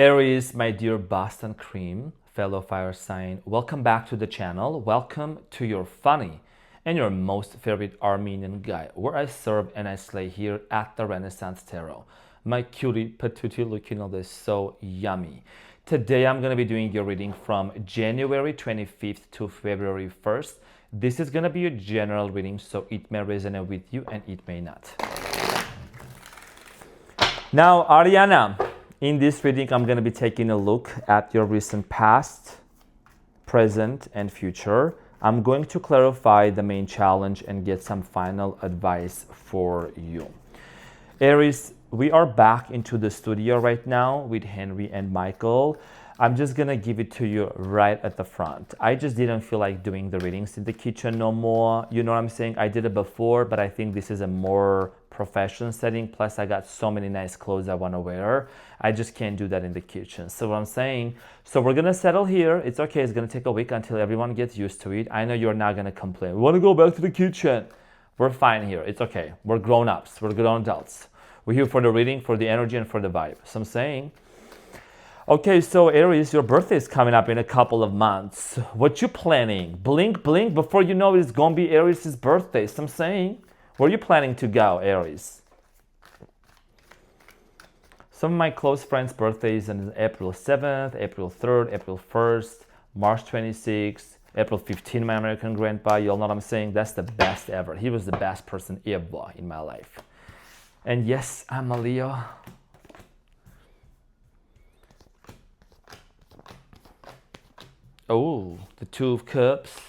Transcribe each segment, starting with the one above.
Aries, my dear Boston cream, fellow fire sign, welcome back to the channel. Welcome to your funny and your most favorite Armenian guy, where I serve and I slay here at the Renaissance Tarot. My cutie patootie looking all this so yummy. Today I'm going to be doing your reading from January 25th to February 1st. This is going to be a general reading, so it may resonate with you and it may not. Now, Ariana, in this reading, I'm going to be taking a look at your recent past, present, and future. I'm going to clarify the main challenge and get some final advice for you. Aries, we are back into the studio right now with Henry and Michael. I'm just going to give it to you right at the front. I just didn't feel like doing the readings in the kitchen no more. You know what I'm saying? I did it before, but I think this is a more professional setting. Plus, I got so many nice clothes I want to wear. I just can't do that in the kitchen. So what I'm saying, so we're going to settle here. It's okay. It's going to take a week until everyone gets used to it. I know you're not going to complain. We want to go back to the kitchen. We're fine here. It's okay. We're grown-ups. We're grown adults. We're here for the reading, for the energy, and for the vibe. So I'm saying, okay, so Aries, your birthday is coming up in a couple of months. What you planning? Blink, blink. Before you know it, it's going to be Aries' birthday. So I'm saying, where are you planning to go, Aries? Some of my close friends' birthdays on April 7th, April 3rd, April 1st, March 26th, April 15th, my American grandpa. You all know what I'm saying? That's the best ever. He was the best person ever in my life. And yes, I'm a Leo. Oh, the Two of Cups.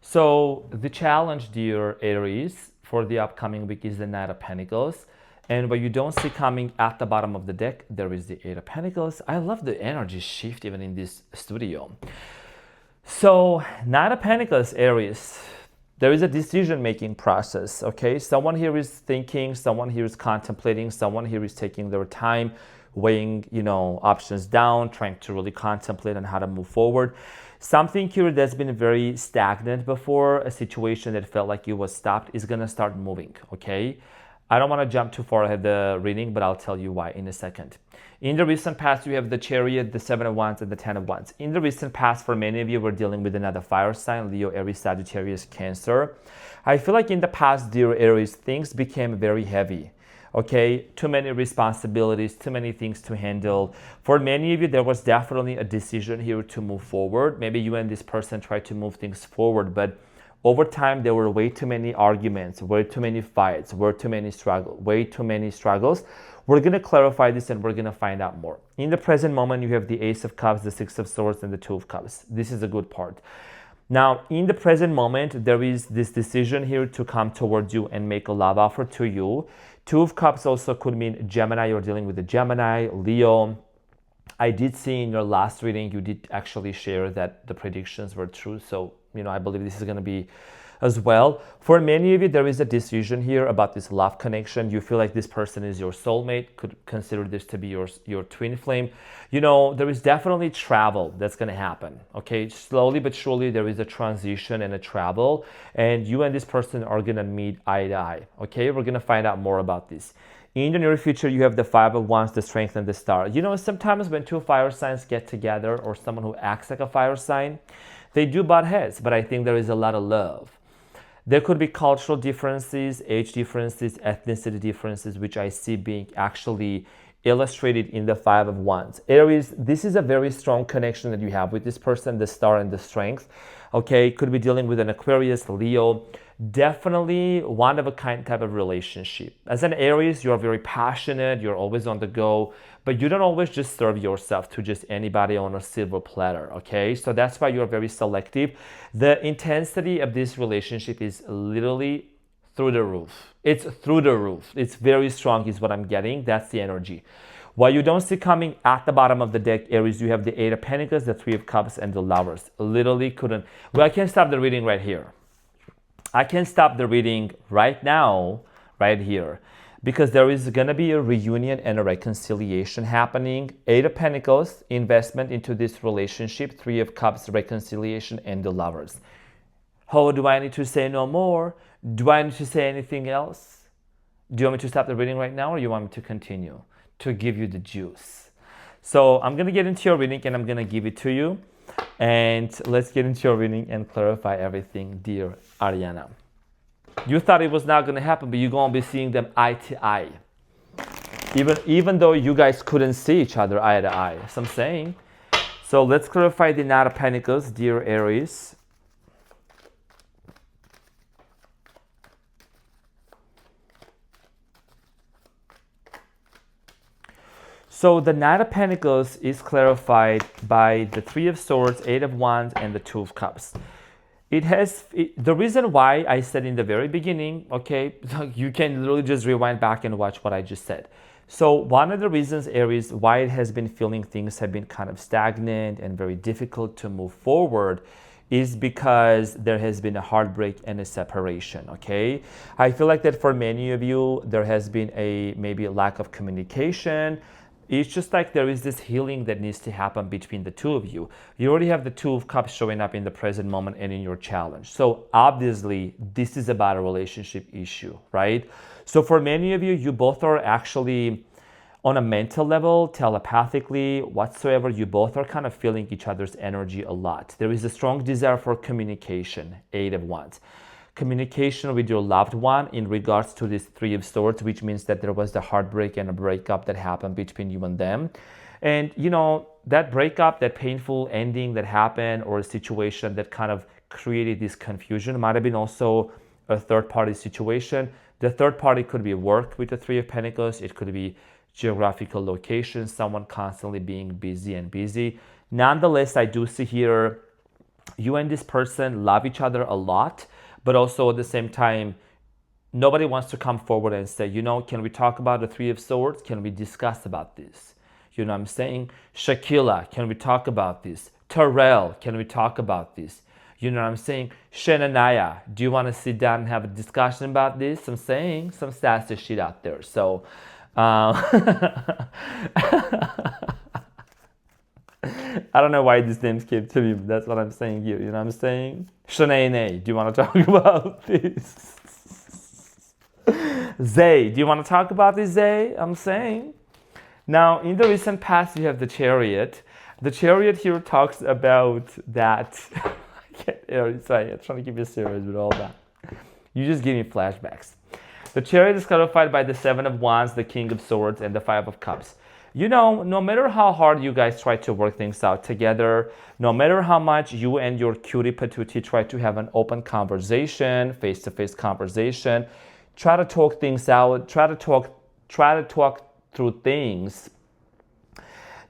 So the challenge, dear Aries, for the upcoming week is the Knight of Pentacles. And what you don't see coming at the bottom of the deck, there is the Eight of Pentacles. I love the energy shift even in this studio. So Knight of Pentacles, Aries, there is a decision-making process, okay? Someone here is thinking, someone here is contemplating, someone here is taking their time, weighing, options down, trying to really contemplate on how to move forward. Something here that's been very stagnant before, a situation that felt like it was stopped, is going to start moving, okay? I don't want to jump too far ahead of the reading, but I'll tell you why in a second. In the recent past, you have the Chariot, the Seven of Wands, and the Ten of Wands. In the recent past, for many of you, we're dealing with another fire sign, Leo, Aries, Sagittarius, Cancer. I feel like in the past, dear Aries, things became very heavy. Okay, too many responsibilities, too many things to handle. For many of you, there was definitely a decision here to move forward. Maybe you and this person tried to move things forward, but over time, there were way too many arguments, way too many fights, way too many struggles. We're going to clarify this and we're going to find out more. In the present moment, you have the Ace of Cups, the Six of Swords, and the Two of Cups. This is a good part. Now, in the present moment, there is this decision here to come towards you and make a love offer to you. Two of Cups also could mean Gemini. You're dealing with a Gemini, Leo. I did see in your last reading, you did actually share that the predictions were true. So, I believe this is going to be as well. For many of you, there is a decision here about this love connection. You feel like this person is your soulmate, could consider this to be your twin flame. There is definitely travel that's going to happen. Okay, slowly but surely, there is a transition and a travel, and you and this person are going to meet eye to eye. Okay, we're going to find out more about this. In the near future, you have the Five of Wands, the Strength, and the Star. Sometimes when two fire signs get together, or someone who acts like a fire sign, they do butt heads, but I think there is a lot of love. There could be cultural differences, age differences, ethnicity differences, which I see being actually illustrated in the Five of Wands. Aries, this is a very strong connection that you have with this person, the Star and the Strength. Okay, could be dealing with an Aquarius, Leo. Definitely one of a kind type of relationship. As an Aries, you're very passionate, you're always on the go, but you don't always just serve yourself to just anybody on a silver platter, okay? So that's why you're very selective. The intensity of this relationship is literally through the roof. It's through the roof. It's very strong is what I'm getting. That's the energy. What you don't see coming at the bottom of the deck, Aries, you have the Eight of Pentacles, the Three of Cups, and the Lovers. Literally couldn't. Well, I can stop the reading right here. I can stop the reading right now, right here, because there is going to be a reunion and a reconciliation happening. Eight of Pentacles, investment into this relationship. Three of Cups, reconciliation, and the Lovers. Oh, do I need to say no more? Do I need to say anything else? Do you want me to stop the reading right now, or you want me to continue to give you the juice? So I'm going to get into your reading and I'm going to give it to you. And let's get into your reading and clarify everything, dear Ariana. You thought it was not going to happen, but you're going to be seeing them eye to eye. Even though you guys couldn't see each other eye to eye. So I'm saying. So let's clarify the Knight of Pentacles, dear Aries. So the Knight of Pentacles is clarified by the Three of Swords, Eight of Wands, and the Two of Cups. The reason why I said in the very beginning, okay, you can literally just rewind back and watch what I just said. So one of the reasons, Aries, why it has been feeling things have been kind of stagnant and very difficult to move forward is because there has been a heartbreak and a separation, okay? I feel like that for many of you, there has been maybe a lack of communication. It's just like there is this healing that needs to happen between the two of you. You already have the Two of Cups showing up in the present moment and in your challenge. So obviously, this is about a relationship issue, right? So for many of you, you both are actually on a mental level, telepathically, whatsoever, you both are kind of feeling each other's energy a lot. There is a strong desire for communication, Eight of Wands. Communication with your loved one in regards to this Three of Swords, which means that there was the heartbreak and a breakup that happened between you and them. And you know, that breakup, that painful ending that happened, or a situation that kind of created this confusion might have been also a third-party situation. The third party could be work with the Three of Pentacles. It could be geographical location, someone constantly being busy. Nonetheless, I do see here you and this person love each other a lot, but also at the same time, nobody wants to come forward and say, you know, can we talk about the Three of Swords? Can we discuss about this? You know what I'm saying? Shakila, can we talk about this? Terrell, can we talk about this? You know what I'm saying? Shenanaya, do you want to sit down and have a discussion about this? I'm saying some sassy shit out there. So, I don't know why these names came to me, but that's what I'm saying here. You know what I'm saying? Shanae, do you want to talk about this? Zay, do you want to talk about this, Zay? I'm saying. Now, in the recent past, you have the Chariot. The Chariot here talks about that. I'm trying to keep you serious with all that. You just give me flashbacks. The Chariot is clarified by the Seven of Wands, the King of Swords, and the Five of Cups. You know, no matter how hard you guys try to work things out together, no matter how much you and your cutie patootie try to have an open conversation, face-to-face conversation, try to talk things out, try to talk through things,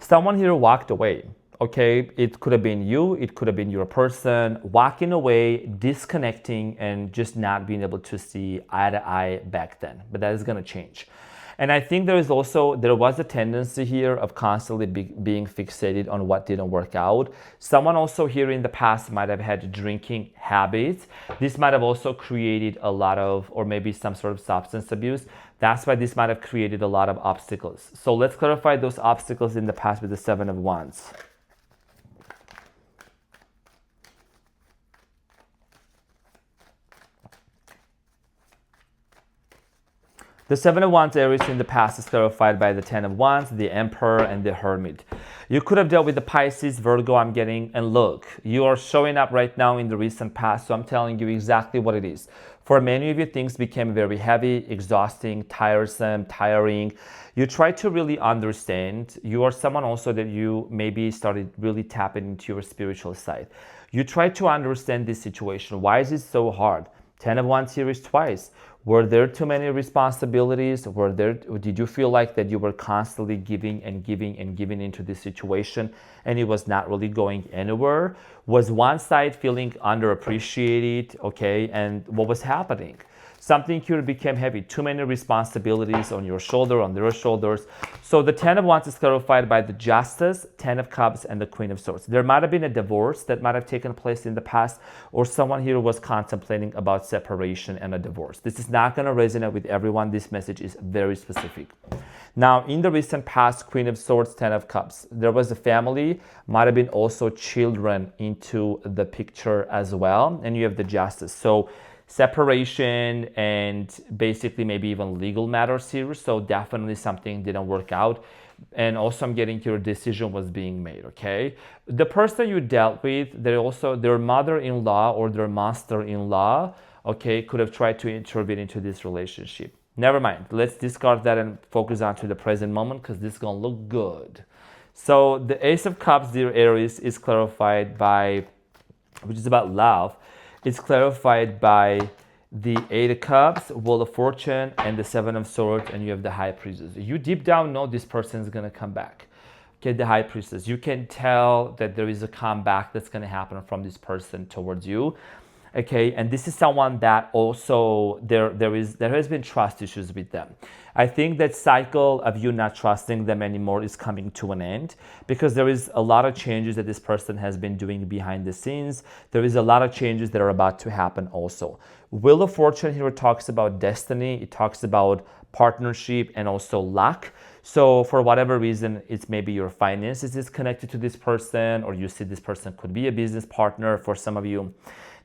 someone here walked away. Okay, it could have been you, it could have been your person walking away, disconnecting, and just not being able to see eye to eye back then. But that is going to change. And I think there was a tendency here of constantly being fixated on what didn't work out. Someone also here in the past might have had drinking habits. This might have also created a lot of, or maybe some sort of substance abuse. That's why this might have created a lot of obstacles. So let's clarify those obstacles in the past with the Seven of Wands. The Seven of Wands, Aries, in the past is clarified by the Ten of Wands, the Emperor, and the Hermit. You could have dealt with the Pisces, Virgo, I'm getting, and look, you are showing up right now in the recent past, so I'm telling you exactly what it is. For many of you, things became very heavy, exhausting, tiresome, tiring. You try to really understand. You are someone also that you maybe started really tapping into your spiritual side. You try to understand this situation. Why is it so hard? Ten of Wands here is twice. Were there too many responsibilities? Did you feel like that you were constantly giving and giving and giving into this situation and it was not really going anywhere? Was one side feeling underappreciated, okay? And what was happening? Something here became heavy, too many responsibilities on your shoulder, on their shoulders. So the Ten of Wands is clarified by the Justice, Ten of Cups, and the Queen of Swords. There might have been a divorce that might have taken place in the past, or someone here was contemplating about separation and a divorce. This is not going to resonate with everyone. This message is very specific. Now, in the recent past, Queen of Swords, Ten of Cups, there was a family, might have been also children into the picture as well, and you have the Justice. So separation and basically maybe even legal matters here. So definitely something didn't work out. And also I'm getting your decision was being made, okay? The person you dealt with, they also, their mother-in-law or their master-in-law, okay, could have tried to intervene into this relationship. Never mind. Let's discard that and focus on to the present moment because this is going to look good. So the Ace of Cups, dear Aries, is clarified by, which is about love, it's clarified by the Eight of Cups, Wheel of Fortune, and the Seven of Swords, and you have the High Priestess. You deep down know this person is going to come back. Okay, the High Priestess. You can tell that there is a comeback that's going to happen from this person towards you. Okay, and this is someone that also there has been trust issues with them. I think that cycle of you not trusting them anymore is coming to an end because there is a lot of changes that this person has been doing behind the scenes. There is a lot of changes that are about to happen also. Wheel of Fortune here talks about destiny. It talks about partnership and also luck. So for whatever reason, it's maybe your finances is connected to this person, or you see this person could be a business partner for some of you.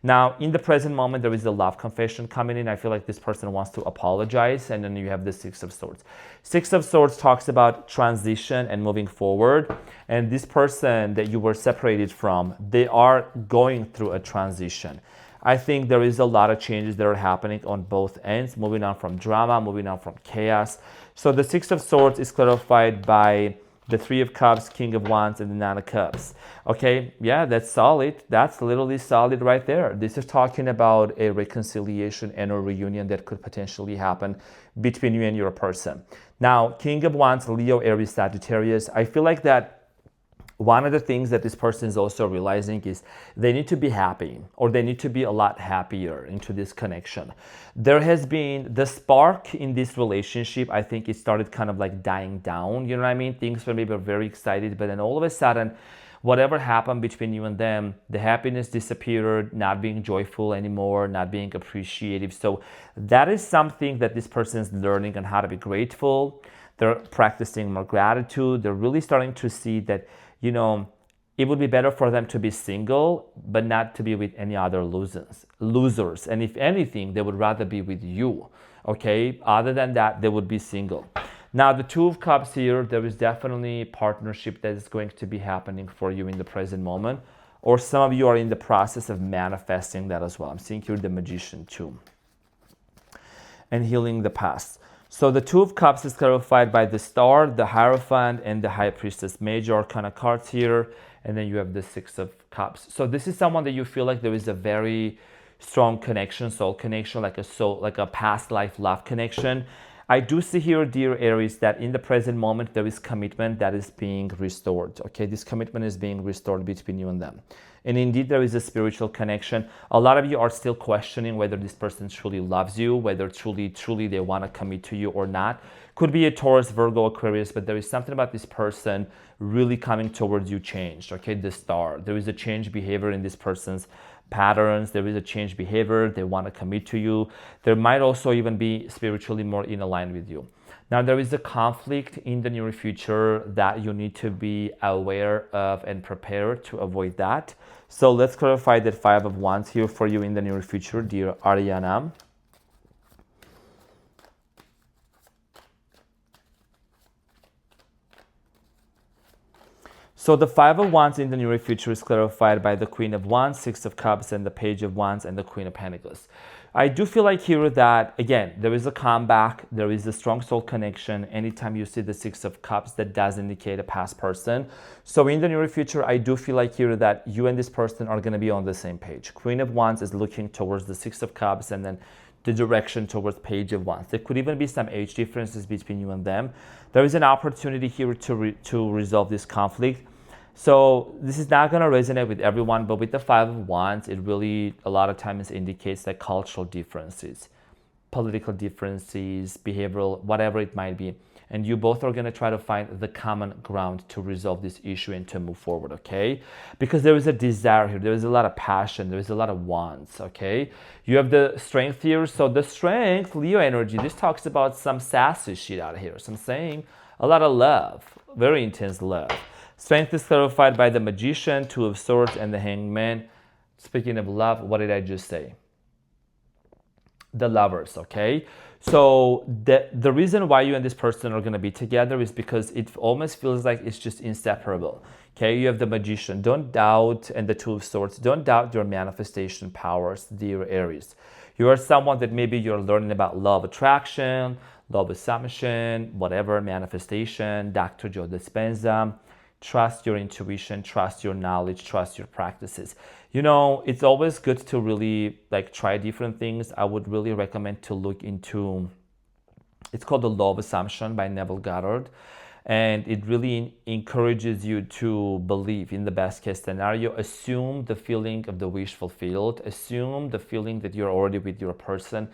Now, in the present moment, there is a love confession coming in. I feel like this person wants to apologize, and then you have the Six of Swords. Six of Swords talks about transition and moving forward, and this person that you were separated from, they are going through a transition. I think there is a lot of changes that are happening on both ends, moving on from drama, moving on from chaos. So the Six of Swords is clarified by the Three of Cups, King of Wands, and the Nine of Cups. Okay, yeah, that's solid. That's literally solid right there. This is talking about a reconciliation and a reunion that could potentially happen between you and your person. Now, King of Wands, Leo, Aries, Sagittarius. I feel like that one of the things that this person is also realizing is they need to be happy, or they need to be a lot happier into this connection. There has been the spark in this relationship. I think it started kind of like dying down. You know what I mean? Things were maybe very excited, but then all of a sudden, whatever happened between you and them, the happiness disappeared, not being joyful anymore, not being appreciative. So that is something that this person is learning on how to be grateful. They're practicing more gratitude. They're really starting to see that, you know, it would be better for them to be single, but not to be with any other losers. And if anything, they would rather be with you, okay? Other than that, they would be single. Now, the Two of Cups here, there is definitely partnership that is going to be happening for you in the present moment. Or some of you are in the process of manifesting that as well. I'm seeing here the Magician too. And healing the past. So the Two of Cups is clarified by the Star, the Hierophant, and the High Priestess. Major Arcana cards here. And then you have the Six of Cups. So this is someone that you feel like there is a very strong connection, soul connection, like a past life love connection. I do see here, dear Aries, that in the present moment, there is commitment that is being restored. Okay, this commitment is being restored between you and them. And indeed, there is a spiritual connection. A lot of you are still questioning whether this person truly loves you, whether truly they want to commit to you or not. Could be a Taurus, Virgo, Aquarius, but there is something about this person really coming towards you changed. Okay, the Star. There is a change behavior in this person's patterns. There is a change behavior. They want to commit to you. There might also even be spiritually more in line with you. Now, there is a conflict in the near future that you need to be aware of and prepared to avoid that. So let's clarify that Five of Wands here for you in the near future, dear Ariana. So the Five of Wands in the near future is clarified by the Queen of Wands, Six of Cups, and the Page of Wands, and the Queen of Pentacles. I do feel like here that, again, there is a comeback, there is a strong soul connection. Anytime you see the Six of Cups, that does indicate a past person. So in the near future, I do feel like here that you and this person are going to be on the same page. Queen of Wands is looking towards the Six of Cups, and then the direction towards Page of Wands. There could even be some age differences between you and them. There is an opportunity here to resolve this conflict. So this is not going to resonate with everyone, but with the Five of Wands, it really a lot of times indicates like cultural differences, political differences, behavioral, whatever it might be. And you both are going to try to find the common ground to resolve this issue and to move forward, okay? Because there is a desire here. There is a lot of passion. There is a lot of wants, okay? You have the Strength here. So the Strength, Leo energy, this talks about some sassy shit out here. So I'm saying a lot of love, very intense love. Strength is clarified by the Magician, Two of Swords, and the Hanged Man. Speaking of love, what did I just say? The Lovers, okay? So the reason why you and this person are going to be together is because it almost feels like it's just inseparable. Okay, you have the Magician. Don't doubt, and the Two of Swords. Don't doubt your manifestation powers, dear Aries. You are someone that maybe you're learning about law of attraction, law of assumption, whatever, manifestation, Dr. Joe Dispenza. Trust your intuition, trust your knowledge, trust your practices. You know, it's always good to really like try different things. I would really recommend to look into, it's called the Law of Assumption by Neville Goddard. And it really encourages you to believe in the best case scenario. Assume the feeling of the wish fulfilled. Assume the feeling that you're already with your person.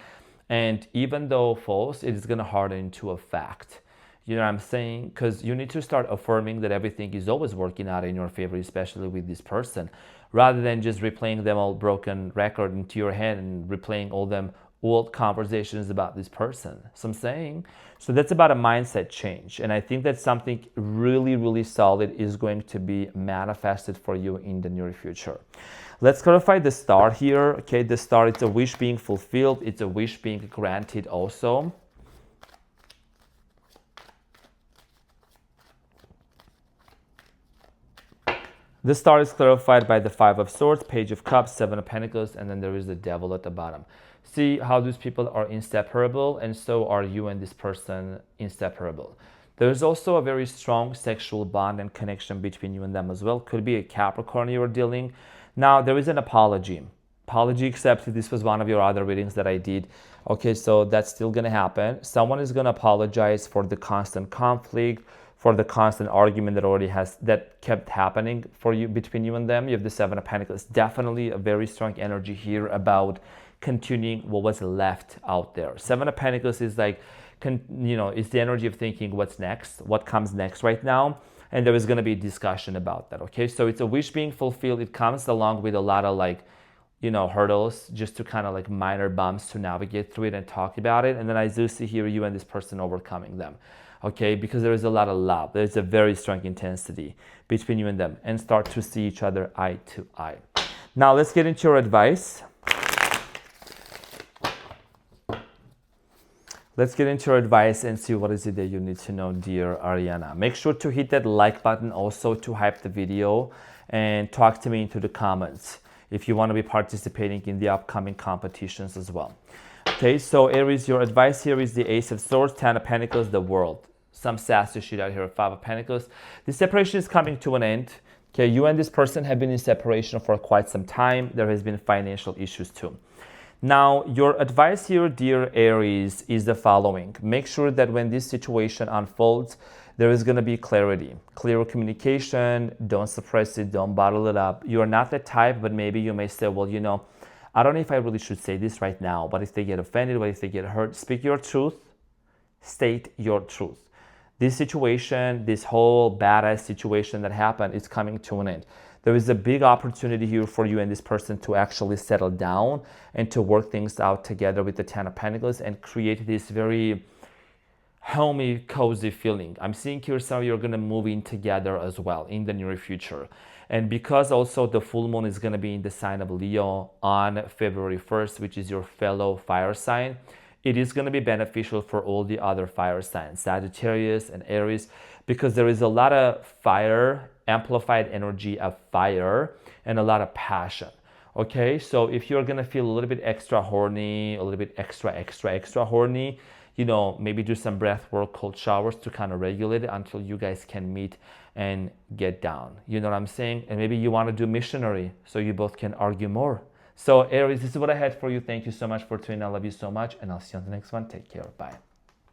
And even though false, it is going to harden into a fact. You know what I'm saying? Because you need to start affirming that everything is always working out in your favor, especially with this person, rather than just replaying them all broken record into your head and replaying all them old conversations about this person. So I'm saying, so that's about a mindset change. And I think that something really, really solid is going to be manifested for you in the near future. Let's clarify the star here. Okay, the star, it's a wish being fulfilled. It's a wish being granted also. The star is clarified by the Five of Swords, Page of Cups, Seven of Pentacles, and then there is the Devil at the bottom. See how these people are inseparable, and so are you and this person inseparable. There's also a very strong sexual bond and connection between you and them as well. Could be a Capricorn you're dealing. Now, there is an apology. Apology accepted. This was one of your other readings that I did. Okay, so that's still going to happen. Someone is going to apologize for the constant conflict, for the constant argument that kept happening for you, between you and them. You have the Seven of Pentacles. Definitely a very strong energy here about continuing what was left out there. Seven of Pentacles is like, it's the energy of thinking what's next, what comes next right now. And there is going to be a discussion about that. Okay, so it's a wish being fulfilled. It comes along with a lot of hurdles, just to kind of like minor bumps to navigate through it and talk about it. And then I do see here you and this person overcoming them. Okay, because there is a lot of love. There's a very strong intensity between you and them, and start to see each other eye to eye. Now let's get into your advice. Let's get into your advice and see what is it that you need to know, dear Ariana. Make sure to hit that like button also to hype the video, and talk to me into the comments if you want to be participating in the upcoming competitions as well. Okay, so Aries, your advice here is the Ace of Swords, Ten of Pentacles, the World. Some sassy shit out here, Five of Pentacles. The separation is coming to an end. Okay, you and this person have been in separation for quite some time. There has been financial issues too. Now, your advice here, dear Aries, is the following. Make sure that when this situation unfolds, there is going to be clarity, clear communication. Don't suppress it. Don't bottle it up. You're not the type, but maybe you may say, well, I don't know if I really should say this right now, but if they get offended, what if they get hurt? Speak your truth, state your truth. This situation, this whole badass situation that happened is coming to an end. There is a big opportunity here for you and this person to actually settle down and to work things out together with the Ten of Pentacles and create this very homey, cozy feeling. I'm seeing here some of you are going to move in together as well in the near future. And because also the full moon is going to be in the sign of Leo on February 1st, which is your fellow fire sign, it is going to be beneficial for all the other fire signs, Sagittarius and Aries, because there is a lot of fire, amplified energy of fire, and a lot of passion. Okay, so if you're going to feel a little bit extra horny, a little bit extra horny, maybe do some breath work, cold showers to kind of regulate it until you guys can meet and get down. You know what I'm saying? And maybe you want to do missionary so you both can argue more. So Aries, this is what I had for you. Thank you so much for tuning in. I love you so much, and I'll see you on the next one. Take care. Bye.